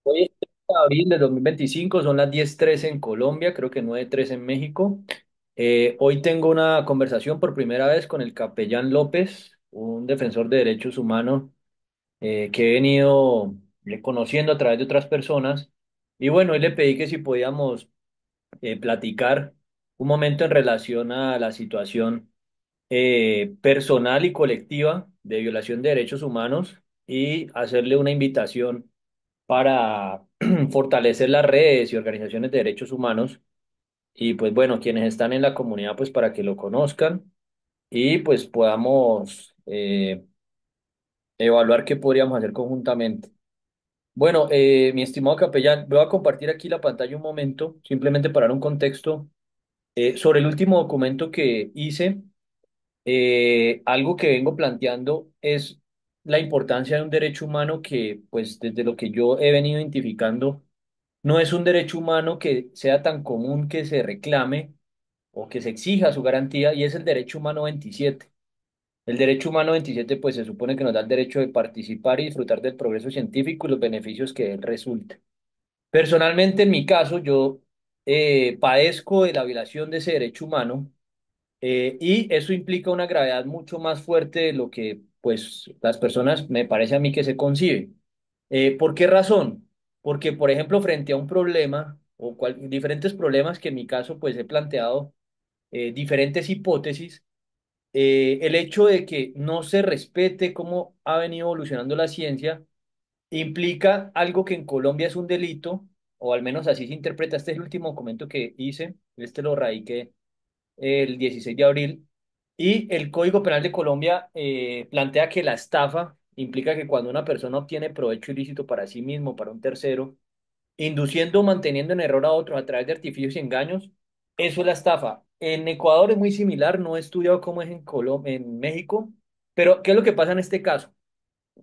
Hoy es 30 de abril de 2025, son las 10:13 en Colombia, creo que 9:13 en México. Hoy tengo una conversación por primera vez con el capellán López, un defensor de derechos humanos que he venido conociendo a través de otras personas. Y bueno, hoy le pedí que si podíamos platicar un momento en relación a la situación personal y colectiva de violación de derechos humanos y hacerle una invitación para fortalecer las redes y organizaciones de derechos humanos y pues bueno, quienes están en la comunidad pues para que lo conozcan y pues podamos evaluar qué podríamos hacer conjuntamente. Bueno, mi estimado capellán, voy a compartir aquí la pantalla un momento, simplemente para dar un contexto sobre el último documento que hice. Algo que vengo planteando es la importancia de un derecho humano que, pues, desde lo que yo he venido identificando, no es un derecho humano que sea tan común que se reclame o que se exija su garantía, y es el derecho humano 27. El derecho humano 27, pues, se supone que nos da el derecho de participar y disfrutar del progreso científico y los beneficios que de él resulten. Personalmente, en mi caso, yo padezco de la violación de ese derecho humano y eso implica una gravedad mucho más fuerte de lo que pues las personas me parece a mí que se concibe. ¿Por qué razón? Porque, por ejemplo, frente a un problema o diferentes problemas que en mi caso pues he planteado diferentes hipótesis, el hecho de que no se respete cómo ha venido evolucionando la ciencia implica algo que en Colombia es un delito, o al menos así se interpreta. Este es el último documento que hice, este lo radiqué el 16 de abril, y el Código Penal de Colombia plantea que la estafa implica que cuando una persona obtiene provecho ilícito para sí mismo, para un tercero, induciendo o manteniendo en error a otros a través de artificios y engaños, eso es la estafa. En Ecuador es muy similar, no he estudiado cómo es en México, pero ¿qué es lo que pasa en este caso?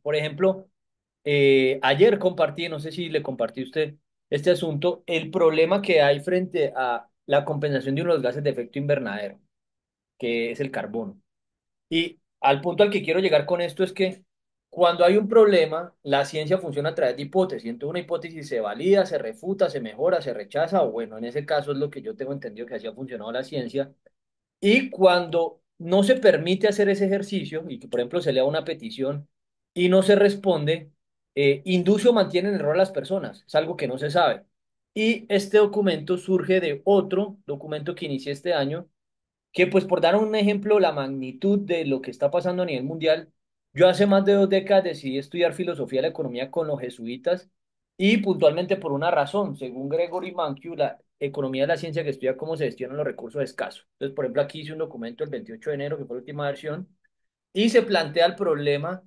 Por ejemplo, ayer compartí, no sé si le compartí a usted este asunto, el problema que hay frente a la compensación de uno de los gases de efecto invernadero, que es el carbono. Y al punto al que quiero llegar con esto es que cuando hay un problema, la ciencia funciona a través de hipótesis. Entonces una hipótesis se valida, se refuta, se mejora, se rechaza, o bueno, en ese caso es lo que yo tengo entendido que así ha funcionado la ciencia. Y cuando no se permite hacer ese ejercicio y que, por ejemplo, se lea una petición y no se responde, induce o mantiene en error a las personas. Es algo que no se sabe. Y este documento surge de otro documento que inicié este año que pues por dar un ejemplo, la magnitud de lo que está pasando a nivel mundial, yo hace más de 2 décadas decidí estudiar filosofía de la economía con los jesuitas y puntualmente por una razón, según Gregory Mankiw, la economía es la ciencia que estudia cómo se gestionan los recursos escasos. Entonces, por ejemplo, aquí hice un documento el 28 de enero, que fue la última versión, y se plantea el problema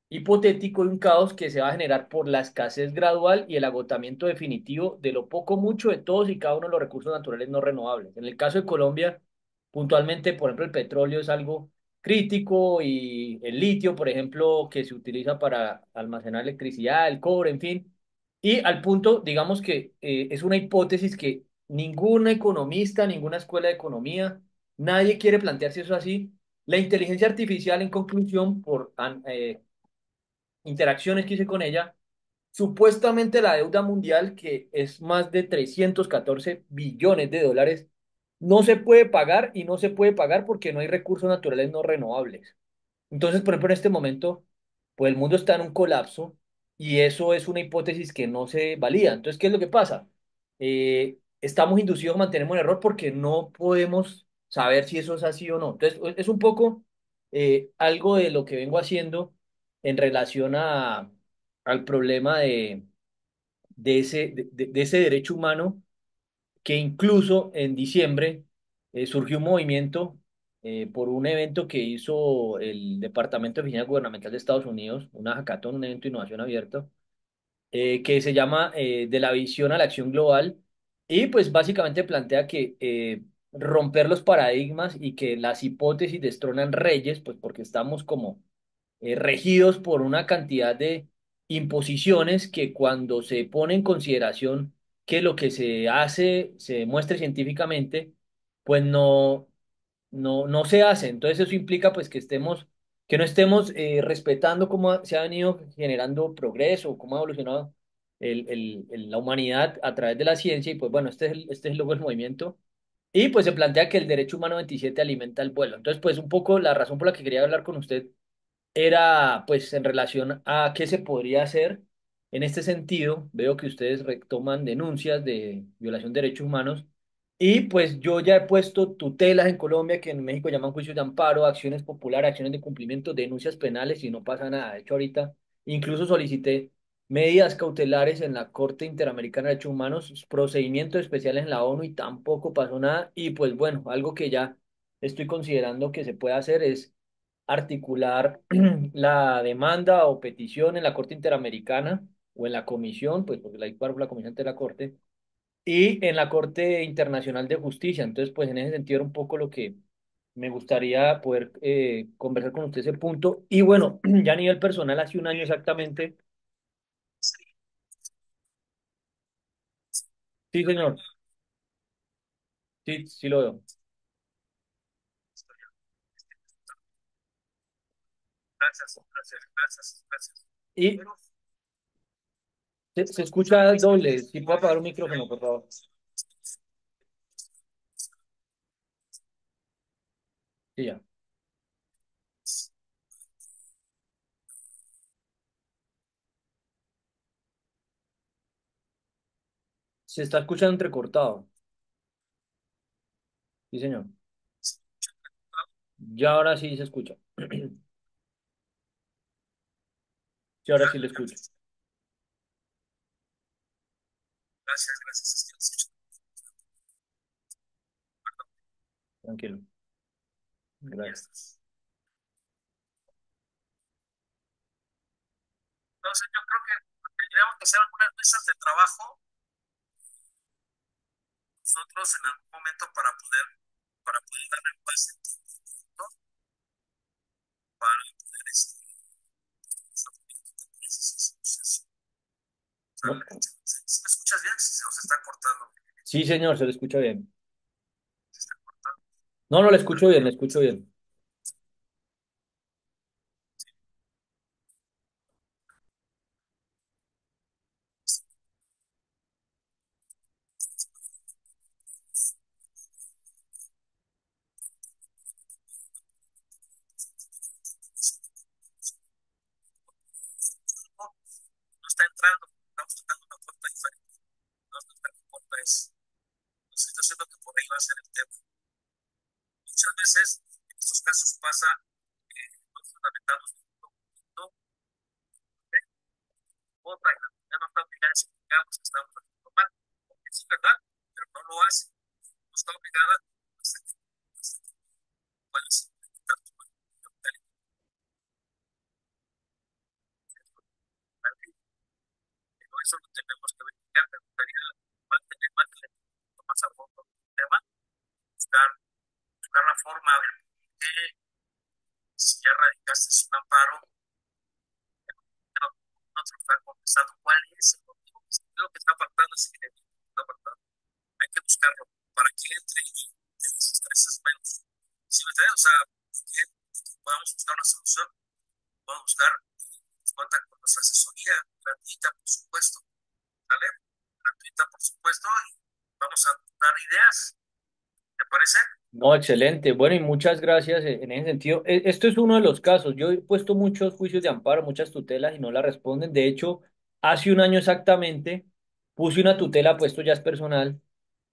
hipotético de un caos que se va a generar por la escasez gradual y el agotamiento definitivo de lo poco mucho de todos y cada uno de los recursos naturales no renovables. En el caso de Colombia, puntualmente, por ejemplo, el petróleo es algo crítico y el litio, por ejemplo, que se utiliza para almacenar electricidad, el cobre, en fin. Y al punto, digamos que es una hipótesis que ningún economista, ninguna escuela de economía, nadie quiere plantearse eso así. La inteligencia artificial, en conclusión, por interacciones que hice con ella, supuestamente la deuda mundial, que es más de 314 billones de dólares, no se puede pagar y no se puede pagar porque no hay recursos naturales no renovables. Entonces, por ejemplo, en este momento, pues el mundo está en un colapso y eso es una hipótesis que no se valida. Entonces, ¿qué es lo que pasa? Estamos inducidos a mantener un error porque no podemos saber si eso es así o no. Entonces, es un poco algo de lo que vengo haciendo en relación al problema de ese derecho humano que incluso en diciembre surgió un movimiento por un evento que hizo el Departamento de Oficina Gubernamental de Estados Unidos, una hackathon, un evento de innovación abierto, que se llama De la visión a la acción global, y pues básicamente plantea que romper los paradigmas y que las hipótesis destronan reyes, pues porque estamos como regidos por una cantidad de imposiciones que cuando se pone en consideración que lo que se hace se demuestre científicamente, pues no se hace. Entonces eso implica pues que no estemos respetando cómo se ha venido generando progreso, cómo ha evolucionado. la humanidad a través de la ciencia, y pues bueno, este es el logo del movimiento. Y pues se plantea que el derecho humano 27 alimenta el vuelo. Entonces, pues un poco la razón por la que quería hablar con usted era pues en relación a qué se podría hacer. En este sentido, veo que ustedes retoman denuncias de violación de derechos humanos y pues yo ya he puesto tutelas en Colombia, que en México llaman juicios de amparo, acciones populares, acciones de cumplimiento, denuncias penales y no pasa nada. De hecho, ahorita incluso solicité medidas cautelares en la Corte Interamericana de Derechos Humanos, procedimientos especiales en la ONU y tampoco pasó nada. Y pues bueno, algo que ya estoy considerando que se puede hacer es articular la demanda o petición en la Corte Interamericana o en la Comisión, pues porque la ICPAR fue la Comisión de la Corte, y en la Corte Internacional de Justicia. Entonces, pues en ese sentido era un poco lo que me gustaría poder conversar con usted ese punto. Y bueno, ya a nivel personal, hace un año exactamente. Sí, señor. Sí, sí lo veo. Y se escucha doble. Si puedo apagar un micrófono, por favor. Sí, ya. Se está escuchando entrecortado. Sí, señor. Ya ahora sí se escucha. Sí, ahora sí le escucho. Tranquilo. Gracias. No. Sí, señor, se le escucha bien. No, no, le escucho bien, le escucho bien. No, excelente. Bueno, y muchas gracias en ese sentido. Esto es uno de los casos. Yo he puesto muchos juicios de amparo, muchas tutelas y no la responden. De hecho, hace un año exactamente puse una tutela, puesto ya es personal,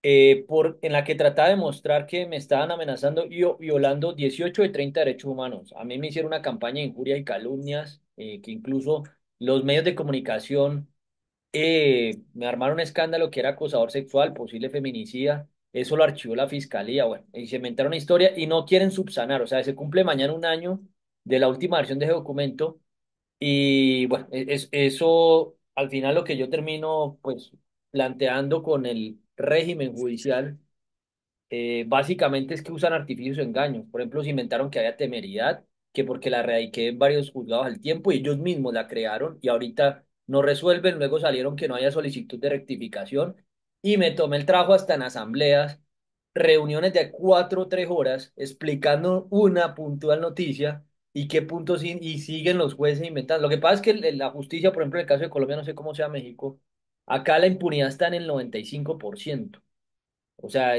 en la que trataba de mostrar que me estaban amenazando y violando 18 de 30 derechos humanos. A mí me hicieron una campaña de injurias y calumnias, que incluso los medios de comunicación me armaron un escándalo que era acosador sexual, posible feminicida. Eso lo archivó la fiscalía, bueno, y se inventaron una historia y no quieren subsanar. O sea, se cumple mañana un año de la última versión de ese documento y bueno, eso al final lo que yo termino pues planteando con el régimen judicial, básicamente es que usan artificios o engaños. Por ejemplo, se inventaron que había temeridad, que porque la radiqué en varios juzgados al tiempo y ellos mismos la crearon y ahorita no resuelven. Luego salieron que no haya solicitud de rectificación y me tomé el trabajo hasta en asambleas, reuniones de 4 o 3 horas explicando una puntual noticia y qué puntos y siguen los jueces inventando. Lo que pasa es que la justicia, por ejemplo, en el caso de Colombia, no sé cómo sea México, Acá la impunidad está en el 95%. O sea,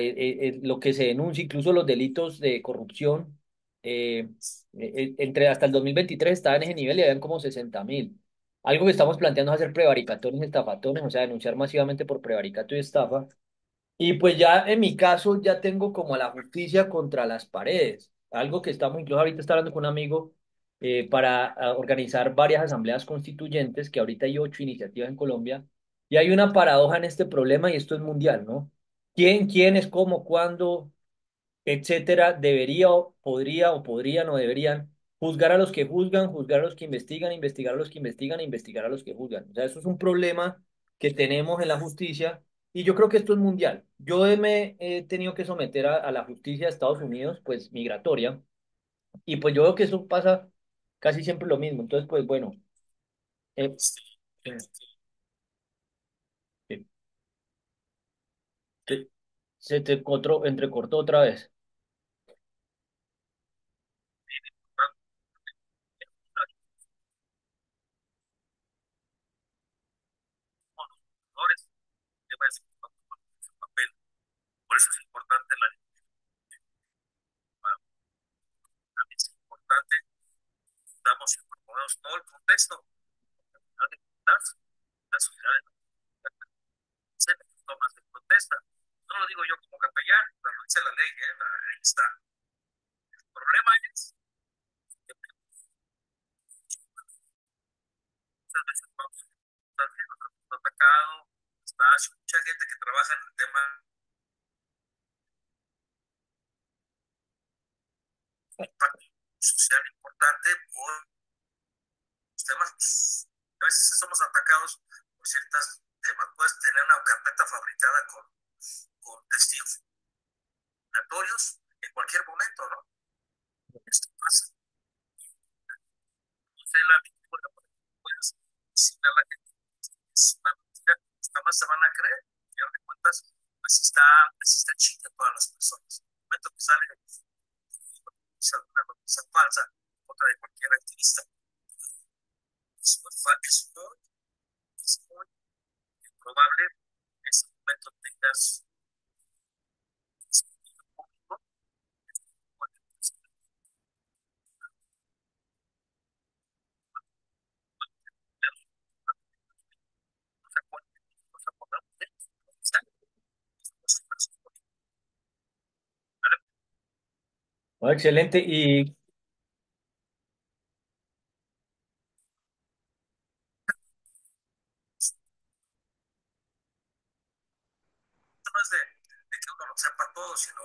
lo que se denuncia, incluso los delitos de corrupción, eh, entre hasta el 2023 estaban en ese nivel y habían como 60.000. Algo que estamos planteando es hacer prevaricatones y estafatones, o sea, denunciar masivamente por prevaricato y estafa. Y pues ya en mi caso ya tengo como la justicia contra las paredes. Algo que estamos, incluso ahorita está hablando con un amigo para organizar varias asambleas constituyentes, que ahorita hay 8 iniciativas en Colombia. Y hay una paradoja en este problema y esto es mundial, ¿no? ¿Quiénes, cómo, cuándo, etcétera, debería o podría o podrían o deberían juzgar a los que juzgan, juzgar a los que investigan, investigar a los que investigan e investigar a los que juzgan? O sea, eso es un problema que tenemos en la justicia y yo creo que esto es mundial. Yo me he tenido que someter a la justicia de Estados Unidos, pues migratoria, y pues yo veo que eso pasa casi siempre lo mismo. Entonces, pues bueno, eh, eh, eh, se, se te entrecortó otra vez. Por eso es importante es importante, damos y promovemos todo el contexto de la sociedad de tomas de protesta. No lo digo yo como capellán, pero lo dice la ley, ahí está. El problema es que muchas veces vamos a estar atacado, está mucha gente que trabaja en el tema social importante por los temas, pues, a veces somos atacados por ciertos temas. Puedes tener una carpeta fabricada con testigos aleatorios en cualquier momento, ¿no? Esto pasa. Entonces, la víctima puedes decirle a la gente es una mentira, jamás se van a creer. Y al final de cuentas, pues está chida a todas las personas. En el momento que sale alguna noticia falsa en contra de cualquier activista, es muy probable que en ese momento tengas público, Oh, excelente. Y no es de que uno lo sepa todo, sino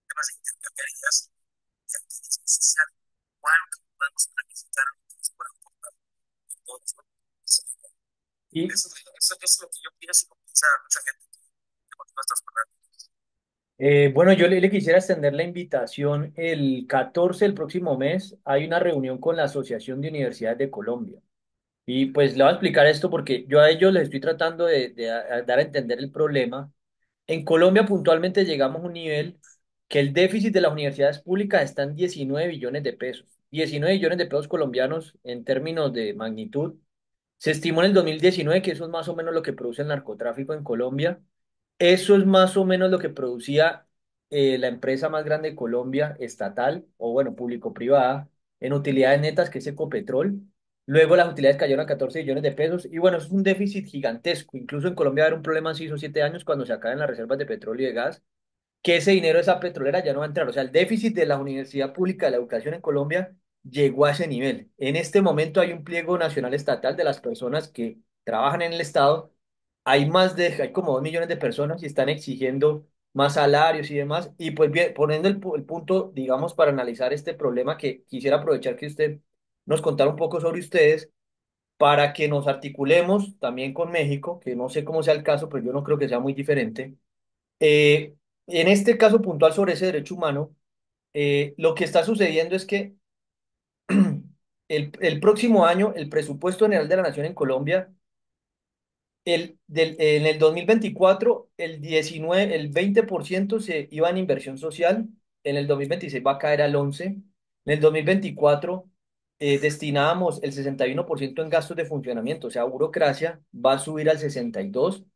temas de intercambiarías y activismo social. Bueno, que podemos planificar todos, ¿no? y Eso es lo que yo pienso, lo piensa mucha gente que motiva estas prácticas. bueno, yo le quisiera extender la invitación. El 14 del próximo mes hay una reunión con la Asociación de Universidades de Colombia. Y pues le voy a explicar esto porque yo a ellos les estoy tratando de dar a entender el problema. En Colombia puntualmente llegamos a un nivel que el déficit de las universidades públicas está en 19 billones de pesos. 19 billones de pesos colombianos en términos de magnitud. Se estimó en el 2019 que eso es más o menos lo que produce el narcotráfico en Colombia. Eso es más o menos lo que producía la empresa más grande de Colombia, estatal, o bueno, público-privada, en utilidades netas, que es Ecopetrol. Luego las utilidades cayeron a 14 billones de pesos. Y bueno, eso es un déficit gigantesco. Incluso en Colombia va a haber un problema en 6 o 7 años cuando se acaben las reservas de petróleo y de gas, que ese dinero de esa petrolera ya no va a entrar. O sea, el déficit de la Universidad Pública de la Educación en Colombia llegó a ese nivel. En este momento hay un pliego nacional estatal de las personas que trabajan en el Estado. Hay como 2 millones de personas y están exigiendo más salarios y demás. Y pues bien, poniendo el punto, digamos, para analizar este problema, que quisiera aprovechar que usted nos contara un poco sobre ustedes para que nos articulemos también con México, que no sé cómo sea el caso, pero yo no creo que sea muy diferente. Eh, en este caso puntual sobre ese derecho humano, lo que está sucediendo es que el próximo año el presupuesto general de la Nación en Colombia, en el 2024 el 20% se iba en inversión social, en el 2026 va a caer al 11%, en el 2024 destinábamos el 61% en gastos de funcionamiento, o sea, burocracia, va a subir al 62%,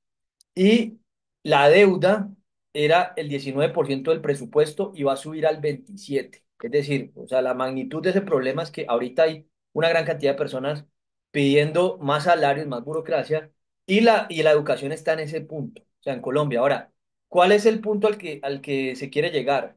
y la deuda era el 19% del presupuesto y va a subir al 27%. Es decir, o sea, la magnitud de ese problema es que ahorita hay una gran cantidad de personas pidiendo más salarios, más burocracia, y la educación está en ese punto, o sea, en Colombia. Ahora, ¿cuál es el punto al que se quiere llegar?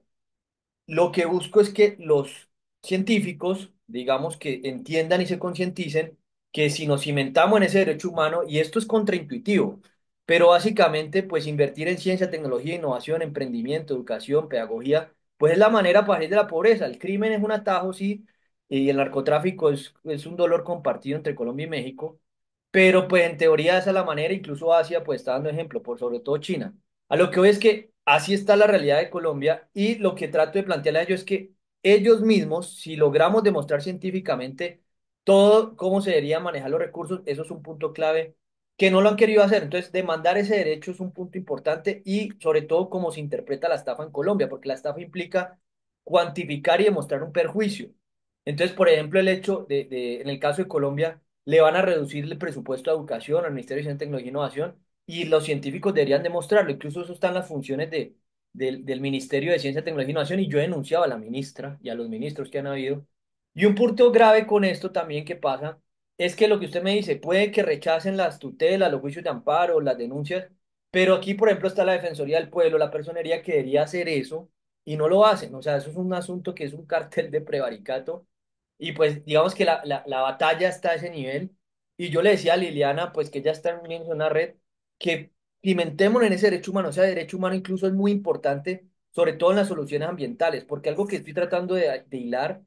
Lo que busco es que los científicos, digamos, que entiendan y se concienticen que si nos cimentamos en ese derecho humano, y esto es contraintuitivo, pero básicamente, pues invertir en ciencia, tecnología, innovación, emprendimiento, educación, pedagogía, pues es la manera para salir de la pobreza. El crimen es un atajo, sí, y el narcotráfico es un dolor compartido entre Colombia y México, pero pues en teoría esa es la manera, incluso Asia pues está dando ejemplo, por sobre todo China. A lo que voy es que así está la realidad de Colombia, y lo que trato de plantearle a ellos es que ellos mismos, si logramos demostrar científicamente todo cómo se debería manejar los recursos, eso es un punto clave que no lo han querido hacer. Entonces, demandar ese derecho es un punto importante, y sobre todo cómo se interpreta la estafa en Colombia, porque la estafa implica cuantificar y demostrar un perjuicio. Entonces, por ejemplo, el hecho en el caso de Colombia, le van a reducir el presupuesto a educación, al Ministerio de Ciencia, Tecnología e Innovación, y los científicos deberían demostrarlo. Incluso eso está en las funciones del Ministerio de Ciencia, Tecnología e Innovación, y yo he denunciado a la ministra y a los ministros que han habido. Y un punto grave con esto también que pasa es que lo que usted me dice, puede que rechacen las tutelas, los juicios de amparo, las denuncias, pero aquí, por ejemplo, está la Defensoría del Pueblo, la personería que debería hacer eso y no lo hacen. O sea, eso es un asunto que es un cartel de prevaricato, y pues digamos que la batalla está a ese nivel. Y yo le decía a Liliana, pues que ella está uniendo una red, que pimentémonos en ese derecho humano. O sea, el derecho humano incluso es muy importante, sobre todo en las soluciones ambientales, porque algo que estoy tratando de hilar,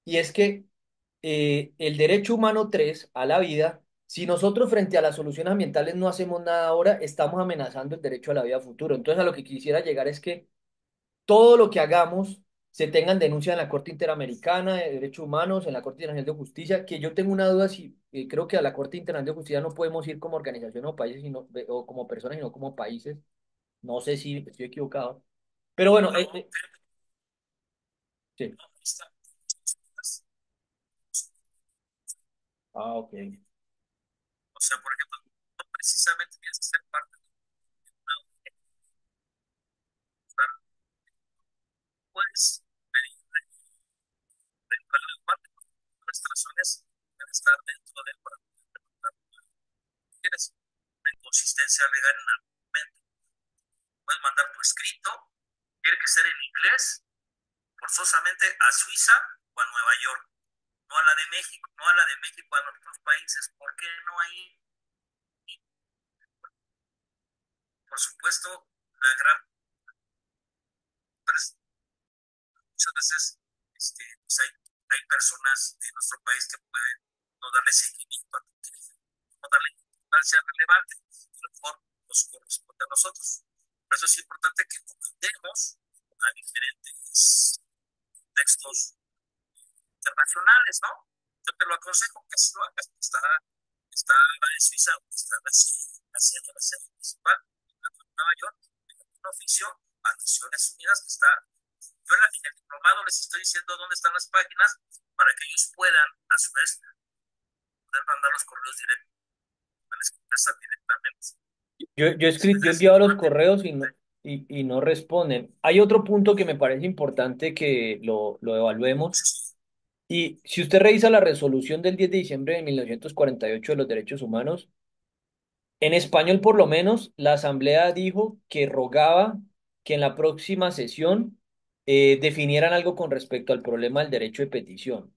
y es que el derecho humano 3 a la vida, si nosotros frente a las soluciones ambientales no hacemos nada ahora, estamos amenazando el derecho a la vida futuro. Entonces, a lo que quisiera llegar es que todo lo que hagamos se tengan denuncia en la Corte Interamericana de Derechos Humanos, en la Corte Internacional de Justicia, que yo tengo una duda si creo que a la Corte Internacional de Justicia no podemos ir como organización o países, o como personas, sino como países. No sé si estoy equivocado. Pero bueno, No, fíjate, sí. no, está. Ah, ok. O sea, por ejemplo, no precisamente tienes que ser parte de una puedes pedir de parte de nuestras razones deben estar dentro del para tienes una inconsistencia legal en algún momento. Puedes mandar tu escrito, tiene que ser en inglés, forzosamente a Suiza o a Nueva York, no a la de México, no a la de México a nuestros países. ¿Por qué no ahí? Y, por supuesto, la gran muchas veces pues hay personas de nuestro país que pueden no darle seguimiento a no darle importancia relevante, mejor nos corresponde a nosotros. Por eso es importante que comentemos a diferentes textos internacionales, ¿no? Yo te lo aconsejo que así lo hagas. Está en Suiza, está haciendo la sede principal en Nueva York, un oficio a Naciones Unidas que está. Yo en el diplomado les estoy diciendo dónde están las páginas para que ellos puedan, a su vez, poder mandar los correos directos, les contestan directamente. Yo he Es enviado los importante. correos y no responden. Hay otro punto que me parece importante que lo evaluemos. Y si usted revisa la resolución del 10 de diciembre de 1948 de los derechos humanos, en español por lo menos, la Asamblea dijo que rogaba que en la próxima sesión definieran algo con respecto al problema del derecho de petición.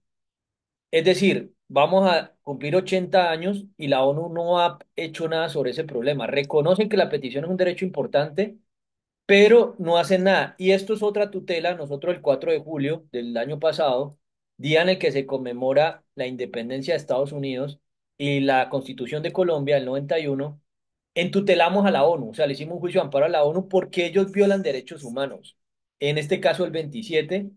Es decir, vamos a cumplir 80 años y la ONU no ha hecho nada sobre ese problema. Reconocen que la petición es un derecho importante, pero no hacen nada. Y esto es otra tutela. Nosotros el 4 de julio del año pasado, día en el que se conmemora la independencia de Estados Unidos y la Constitución de Colombia del 91, entutelamos a la ONU, o sea, le hicimos un juicio de amparo a la ONU porque ellos violan derechos humanos, en este caso el 27,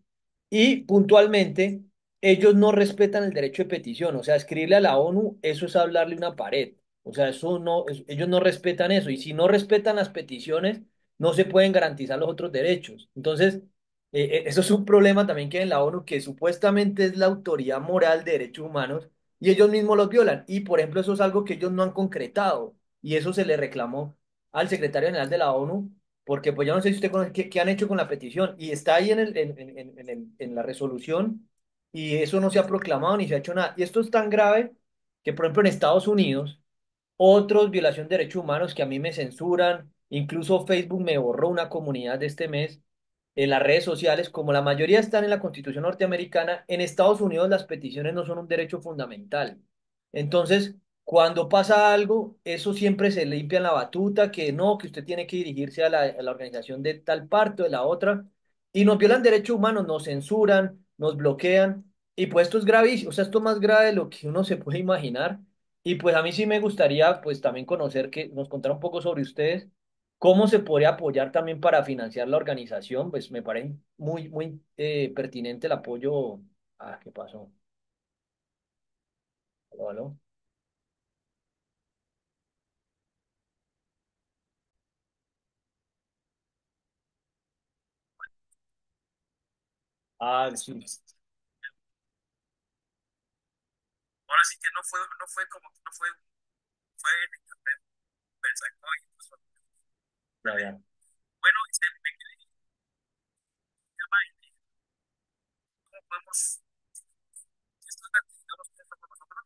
y puntualmente ellos no respetan el derecho de petición. O sea, escribirle a la ONU, eso es hablarle una pared. O sea, eso no, ellos no respetan eso, y si no respetan las peticiones, no se pueden garantizar los otros derechos. Entonces, Eso es un problema también que hay en la ONU, que supuestamente es la autoridad moral de derechos humanos y ellos mismos los violan. Y por ejemplo, eso es algo que ellos no han concretado y eso se le reclamó al secretario general de la ONU, porque pues yo no sé si usted conoce qué han hecho con la petición y está ahí en la resolución y eso no se ha proclamado ni se ha hecho nada. Y esto es tan grave que, por ejemplo, en Estados Unidos, otros violación de derechos humanos que a mí me censuran, incluso Facebook me borró una comunidad de este mes en las redes sociales, como la mayoría están en la Constitución norteamericana, en Estados Unidos las peticiones no son un derecho fundamental. Entonces, cuando pasa algo, eso siempre se limpia en la batuta, que no, que usted tiene que dirigirse a la organización de tal parte o de la otra, y nos violan derechos humanos, nos censuran, nos bloquean, y pues esto es gravísimo, o sea, esto es más grave de lo que uno se puede imaginar, y pues a mí sí me gustaría pues también conocer, que nos contara un poco sobre ustedes. ¿Cómo se podría apoyar también para financiar la organización? Pues me parece muy pertinente el apoyo. Ah, ¿qué pasó? ¿Aló, aló? Ah, sí. Ahora sí que no fue como, no fue, fue en internet, pensando, y pues, Ya, ya. bueno, me quedé en el tema y cómo podemos, esto es digamos, que somos nosotros,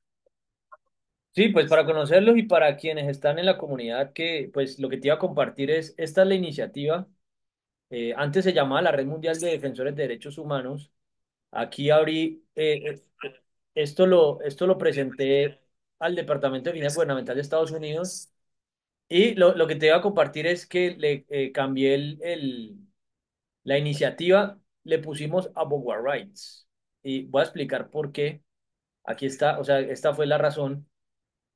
Sí, pues para conocerlos y para quienes están en la comunidad, que pues lo que te iba a compartir es, esta es la iniciativa. Antes se llamaba la Red Mundial de Defensores de Derechos Humanos. Aquí abrí, esto lo presenté al Departamento de Finanzas Gubernamental de Estados Unidos. Y lo que te iba a compartir es que le cambié la iniciativa, le pusimos Abogua Rights. Y voy a explicar por qué. Aquí está, o sea, esta fue la razón.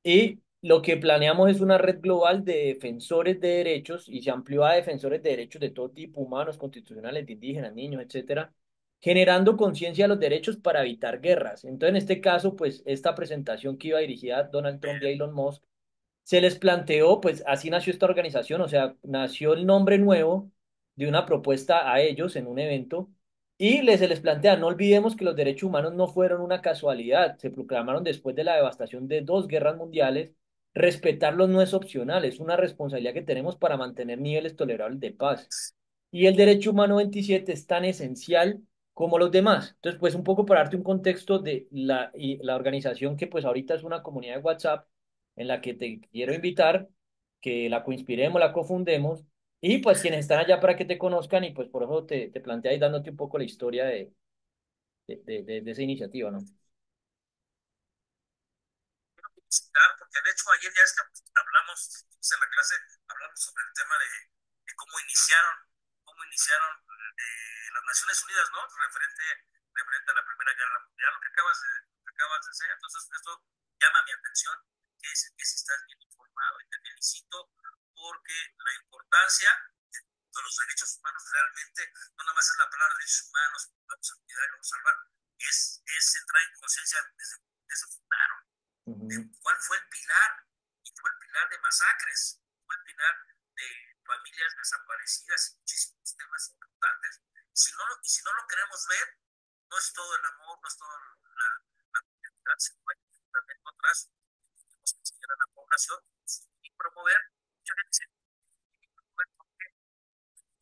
Y lo que planeamos es una red global de defensores de derechos y se amplió a defensores de derechos de todo tipo, humanos, constitucionales, de indígenas, niños, etcétera, generando conciencia de los derechos para evitar guerras. Entonces, en este caso, pues esta presentación que iba dirigida a Donald Trump y a Elon Musk se les planteó, pues así nació esta organización, o sea, nació el nombre nuevo de una propuesta a ellos en un evento y se les plantea, no olvidemos que los derechos humanos no fueron una casualidad, se proclamaron después de la devastación de dos guerras mundiales, respetarlos no es opcional, es una responsabilidad que tenemos para mantener niveles tolerables de paz. Y el derecho humano 27 es tan esencial como los demás. Entonces, pues un poco para darte un contexto de la organización que pues ahorita es una comunidad de WhatsApp en la que te quiero invitar, que la coinspiremos, la cofundemos, y pues quienes están allá para que te conozcan, y pues por eso te planteé ahí dándote un poco la historia de esa iniciativa, ¿no? citar, porque de hecho ayer ya es que hablamos en la clase, hablamos sobre el tema de cómo iniciaron las Naciones Unidas, ¿no? Referente a la Primera Guerra Mundial, lo que acabas de hacer. Entonces, esto llama mi atención, que si estás bien informado y te felicito porque la importancia de los derechos humanos realmente no nada más es la palabra derechos humanos, vamos a cuidar y vamos a salvar, es entrar en conciencia desde su Ujú. cuál fue el pilar, y fue el pilar de masacres, fue el pilar de familias desaparecidas y muchísimos temas importantes. Si no lo queremos ver, no es todo el amor, no es todo la comunidad, sino hay también otras que tenemos que enseñar a la población y promover. Mucha gente dice, promover porque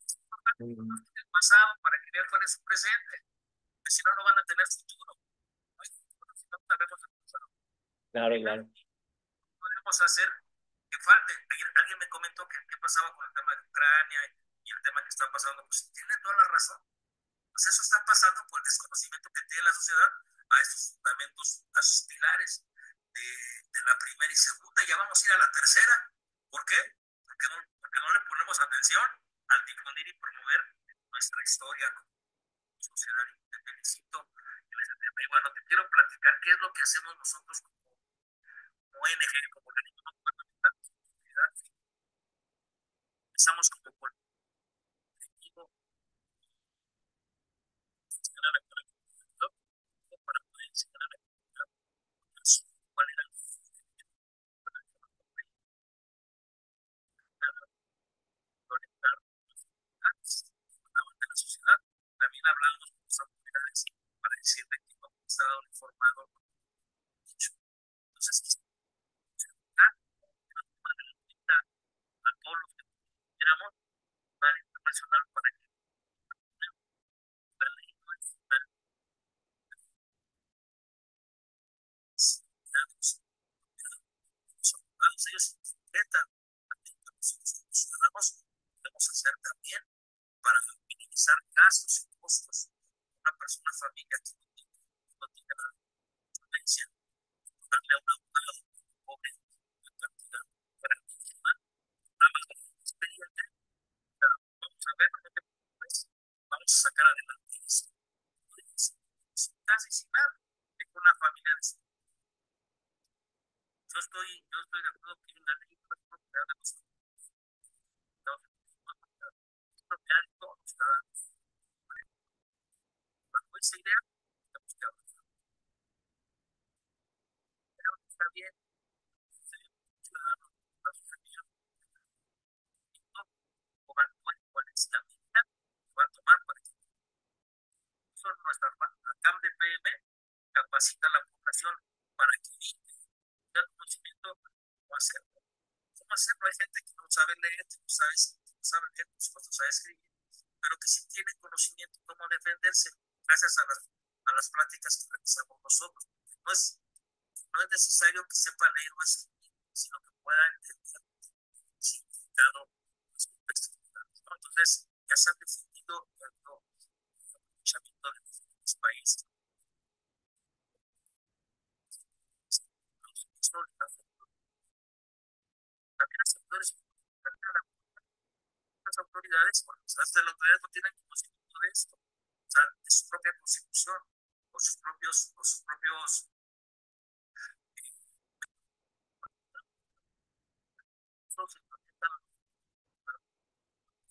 es importante Ujú. conocer el pasado para que vean cuál es su presente, porque si no, no van a tener futuro. No hay futuro si no sabemos el pasado. Claro, claro. Podemos hacer que falte. Ayer alguien me comentó que qué pasaba con el tema de Ucrania y el tema que está pasando. Pues tiene toda la razón. Pues eso está pasando por el desconocimiento que tiene la sociedad a estos fundamentos, a sus pilares de la primera y segunda. Ya vamos a ir a la tercera. ¿Por qué? Porque no le ponemos atención al difundir y promover nuestra historia como sociedad. Y te felicito en ese tema. Y bueno, te quiero platicar qué es lo que hacemos nosotros como ONG, como organismo no gubernamental. Empezamos como colectivo para poder enseñar a la comunidad cuál era la violencia de la sociedad. Entonces, a todos los que queramos, a nivel internacional, para que la ley no es datos, los abogados, ellos interpretan los ciudadanos, podemos hacer también para minimizar gastos y costos. Una persona, familia que no tiene la solvencia, darle a un abogado pobre una cantidad grandísima, nada más con un expediente, vamos a ver, pues, vamos a sacar adelante eso. Casi sin nada, tengo una familia de yo estoy de acuerdo que la ley no es propiedad de los estados, es propiedad de todos los ciudadanos. Bajo esa idea, tenemos que avanzar. Pero está bien, si un ciudadano da sus servicios públicos, o va cuál es la medida que va a tomar para que eso nuestra CAM de PM capacita a la población para que tenga conocimiento de cómo hacerlo. ¿Cómo hacerlo? Hay gente que no sabe leer, que no sabe leer, pues, no sabe escribir, pero que sí tiene conocimiento de cómo defenderse gracias a las pláticas que realizamos nosotros. No es necesario que sepa leer o escribir, sino que pueda entender el significado de los contextos. ¿No? Entonces, ya se han definido el aprovechamiento de diferentes países. También las autoridades, las autoridades, porque las autoridades no tienen conocimiento de esto, o sea, de su propia constitución, o sus propios no se proyectan el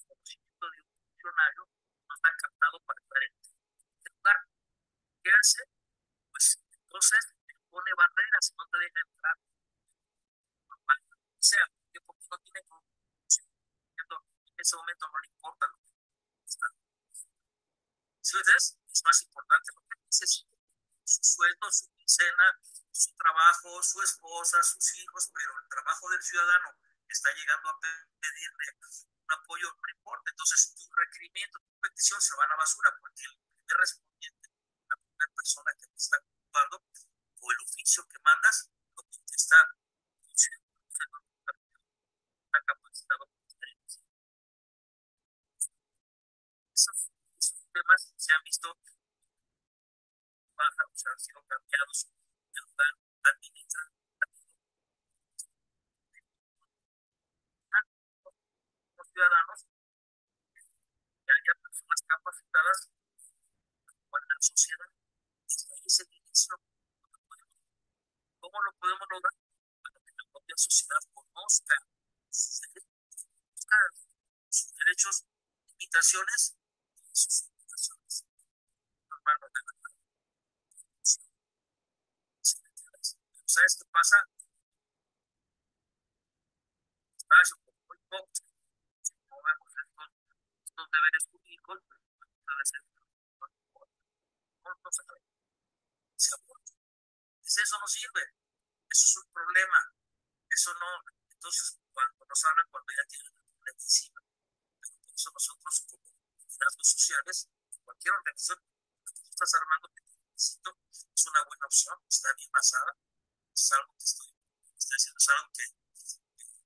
conocimiento de un funcionario, no está captado para estar en este lugar. ¿Qué hace? Pues entonces pone barreras, no te deja entrar. O sea, porque no tiene conocimiento, en ese momento no le importa lo que está. Si es más importante lo que necesita, su sueldo, su quincena, su trabajo, su esposa, sus hijos, pero el trabajo del ciudadano está llegando a pedirle un apoyo, no importa. Entonces, tu requerimiento, tu petición se va a la basura porque el respondiente, la primera persona que te está ocupando, o el oficio que mandas, lo contesta, está capacitado. Esos temas se han visto baja, o sea, han sido cambiados de lugar administrativo a los ciudadanos, que haya personas capacitadas para la sociedad. Desde ahí es el inicio. ¿Cómo lo podemos lograr? Para que la propia sociedad conozca sus derechos, sus derechos, limitaciones y sus limitaciones. Hermano, de la ¿sabes qué pasa? Espacio, muy poco, no vemos estos deberes públicos, debe ser, no se aborda. Eso no sirve, eso es un problema, eso no. Entonces, cuando nos hablan, cuando ya tienen el problema encima, por eso nosotros, como liderazgos sociales, cualquier organización que tú estás armando, que necesito, es una buena opción, está bien basada, es algo que estoy haciendo, es algo que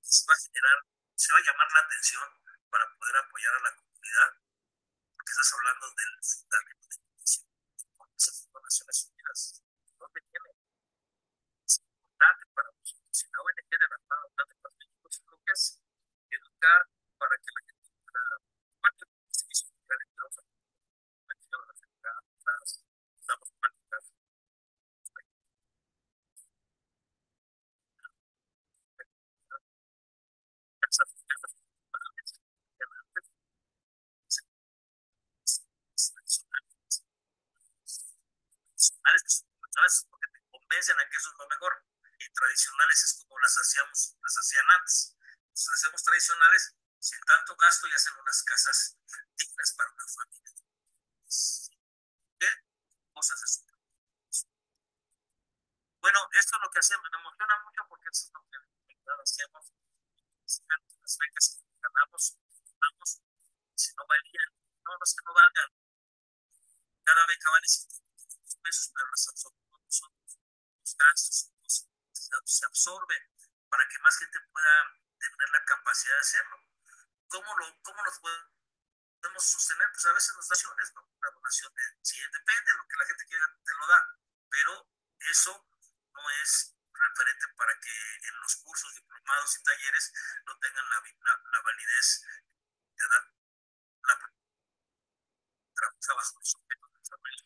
se va a generar, se va a llamar la atención para poder apoyar a la comunidad, porque estás hablando del fundamento de inicio, porque se fundó Naciones Unidas, ¿dónde tiene? Es importante para nosotros, si la ONG de la Armada de los México, lo que es educar para que la gente pueda, parte de los servicios sociales que vamos a estamos prácticas, tradicionales porque te convencen a que eso es lo mejor, y tradicionales es como las hacían antes. Las hacemos tradicionales sin tanto gasto y hacen unas casas dignas para una familia. ¿Qué? Cosas de su Bueno, esto es lo que hacemos, me emociona mucho porque eso es lo que en verdad hacemos. Las becas que ganamos, vamos, si no valían, no, no es que no valgan, cada beca vale 500 pesos, pero las absorbemos nosotros, los gastos, se absorben para que más gente pueda tener la capacidad de hacerlo. ¿Cómo nos podemos sostener? Pues a veces nos da donaciones, ¿no? Una donación de, sí, depende de lo que la gente quiera, te lo da, pero eso no es referente para que en los cursos, diplomados y talleres no tengan la validez de dar la trabajo bajo los objetos de desarrollo.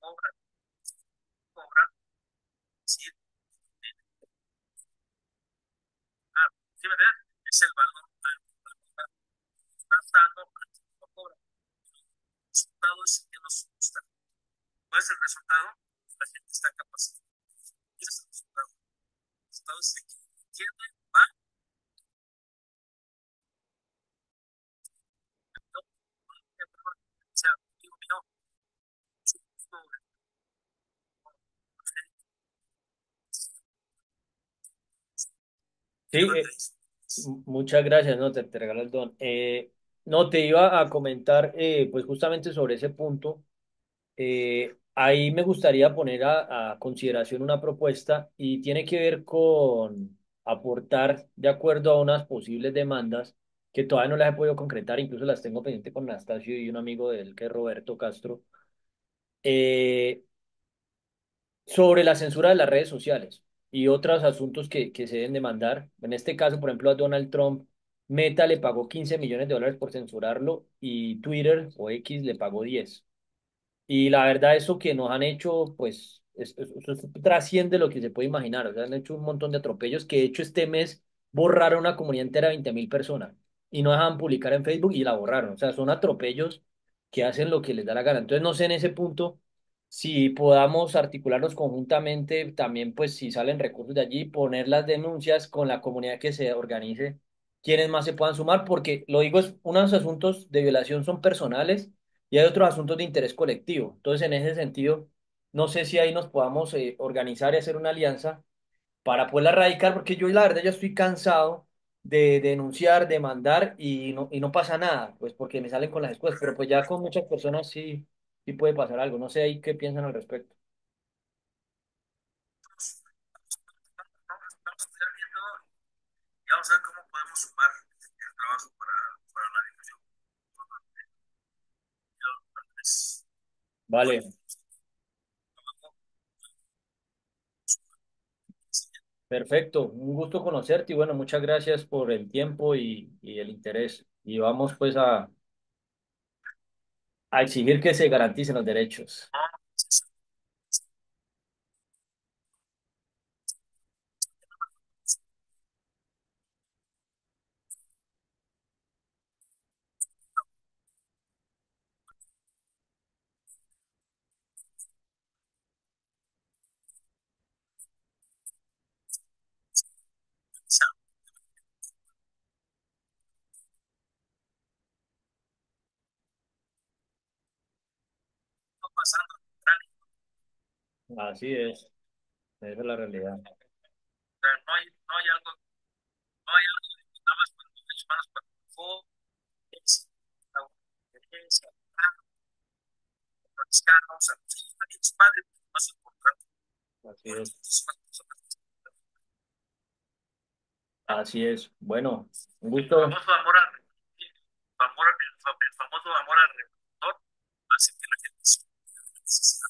Obra, obra, sí, ¿sí me entiendes? Es el valor que estás dando, no cobra. El resultado es que nos gusta. ¿Cuál es el resultado? La gente está capacitada. ¿Qué es el resultado? El resultado es de que entiende, va, no, o sea, digo, no, Sí, llévate eso. muchas gracias, no, te regalo el don. No, te iba a comentar, pues justamente sobre ese punto. Ahí me gustaría poner a consideración una propuesta y tiene que ver con aportar de acuerdo a unas posibles demandas que todavía no las he podido concretar, incluso las tengo pendiente con Anastasio y un amigo de él que es Roberto Castro, eh, sobre la censura de las redes sociales y otros asuntos que se deben demandar. En este caso, por ejemplo, a Donald Trump, Meta le pagó 15 millones de dólares por censurarlo y Twitter o X le pagó 10. Y la verdad, eso que nos han hecho, pues, eso trasciende lo que se puede imaginar. O sea, han hecho un montón de atropellos que, de hecho, este mes borraron una comunidad entera de 20.000 personas y no dejaban publicar en Facebook y la borraron. O sea, son atropellos que hacen lo que les da la gana. Entonces, no sé en ese punto si podamos articularnos conjuntamente, también, pues, si salen recursos de allí, poner las denuncias con la comunidad que se organice, quienes más se puedan sumar, porque lo digo, es unos asuntos de violación son personales y hay otros asuntos de interés colectivo. Entonces, en ese sentido, no sé si ahí nos podamos organizar y hacer una alianza para poderla erradicar, porque yo la verdad ya estoy cansado de denunciar, de mandar y no pasa nada, pues porque me salen con las excusas, pero pues ya con muchas personas sí, sí puede pasar algo. No sé ahí qué piensan al respecto. Vamos a estar viendo y vamos a ver cómo podemos sumar el trabajo para la difusión. Es Vale, perfecto. Un gusto conocerte y bueno, muchas gracias por el tiempo y el interés. Y vamos pues a exigir que se garanticen los derechos. pasando, Así es, esa es la realidad. no hay algo, no hay algo de nada más cuando los humanos participó, es la experiencia, los carros, es padre, más importante, Así por es. muchísimas personas. Así es. Bueno, un El gusto. famoso amor al el famoso amor al reproductor hace que la gente se necesita.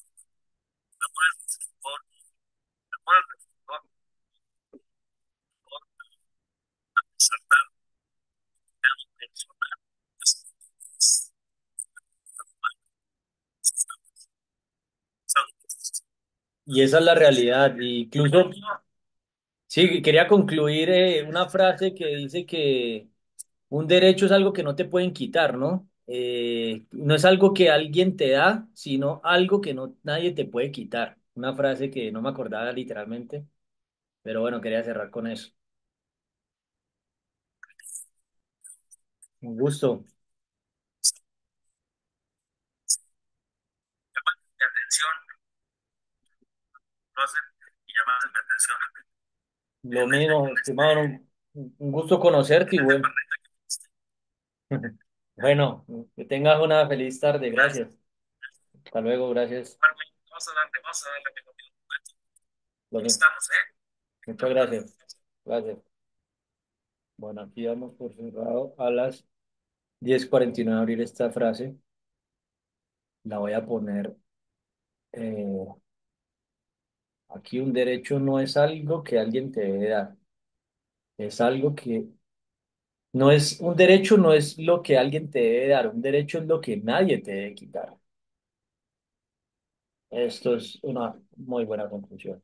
El amor al reproductor, el amor al reproductor, saltar, personal, Y esa es la realidad. Y incluso, sí, quería concluir una frase que dice que un derecho es algo que no te pueden quitar, ¿no? No es algo que alguien te da, sino algo que no nadie te puede quitar. Una frase que no me acordaba literalmente, pero bueno, quería cerrar con eso. Un gusto. Llamadas de atención, lo hacen y llamadas de atención. Lo En este, mismo, en este, estimado, un gusto conocerte en y este bueno, apartamento que viste. bueno, que tengas una feliz tarde. Gracias. Gracias. Hasta luego, gracias. Vamos a darle, amigo mío. Lo Aquí mismo. estamos, ¿eh? Muchas Hasta gracias. luego. Gracias. Bueno, aquí vamos por cerrado a las 10:49 abrir esta frase. La voy a poner aquí. Un derecho no es algo que alguien te debe dar. Es algo que no es un derecho, no es lo que alguien te debe dar. Un derecho es lo que nadie te debe quitar. Esto es una muy buena conclusión.